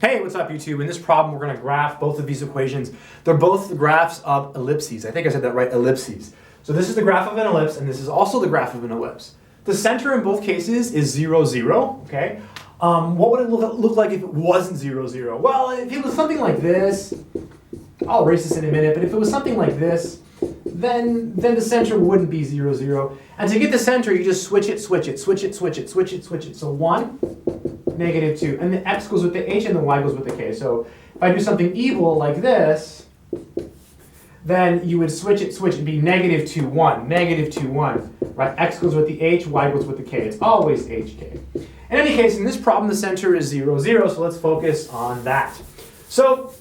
Hey, what's up YouTube? In this problem, we're going to graph both of these equations. They're both the graphs of ellipses. I think I said that right, ellipses. So this is the graph of an ellipse, and this is also the graph of an ellipse. The center in both cases is 0, 0, okay? What would it look like if it wasn't 0, 0? Well, if it was something like this, I'll erase this in a minute, but if it was something like this, then the center wouldn't be 0, 0. And to get the center, you just switch it. So 1, negative 2. And the x goes with the h and the y goes with the k. So if I do something evil like this, then you would switch it and be negative 2, 1, negative 2, 1. Right? X goes with the h, y goes with the k. It's always hk. In any case, in this problem, the center is 0, 0. So let's focus on that. So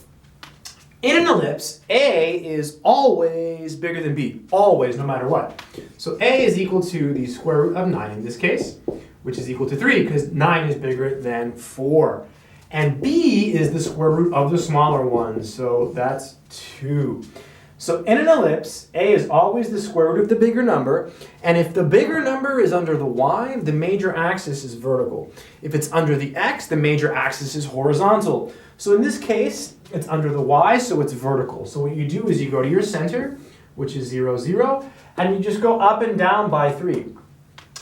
in an ellipse, A is always bigger than B. Always, no matter what. So A is equal to the square root of 9 in this case, which is equal to 3 because 9 is bigger than 4. And B is the square root of the smaller one, so that's 2. So in an ellipse, A is always the square root of the bigger number, and if the bigger number is under the y, the major axis is vertical. If it's under the x, the major axis is horizontal. So in this case, it's under the y, so it's vertical. So what you do is you go to your center, which is 0, 0, and you just go up and down by 3.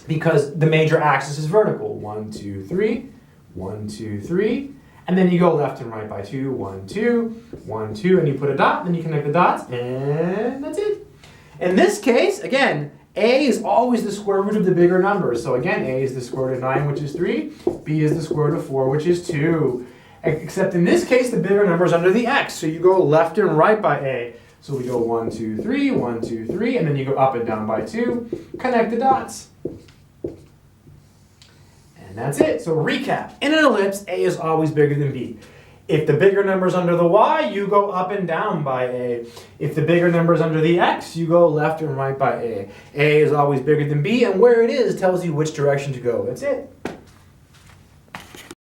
Because the major axis is vertical. 1, 2, 3, 1, 2, 3. And then you go left and right by 2, 1, 2, 1, 2, and you put a dot, then you connect the dots, and that's it. In this case, again, A is always the square root of the bigger number. So again, A is the square root of 9, which is 3. B is the square root of 4, which is 2. Except in this case, the bigger number is under the x. So you go left and right by A. So we go 1, 2, 3, 1, 2, 3, and then you go up and down by 2. Connect the dots. And that's it. So recap. In an ellipse, A is always bigger than B. If the bigger number is under the y, you go up and down by A. If the bigger number is under the x, you go left and right by A. A is always bigger than B, and where it is tells you which direction to go. That's it.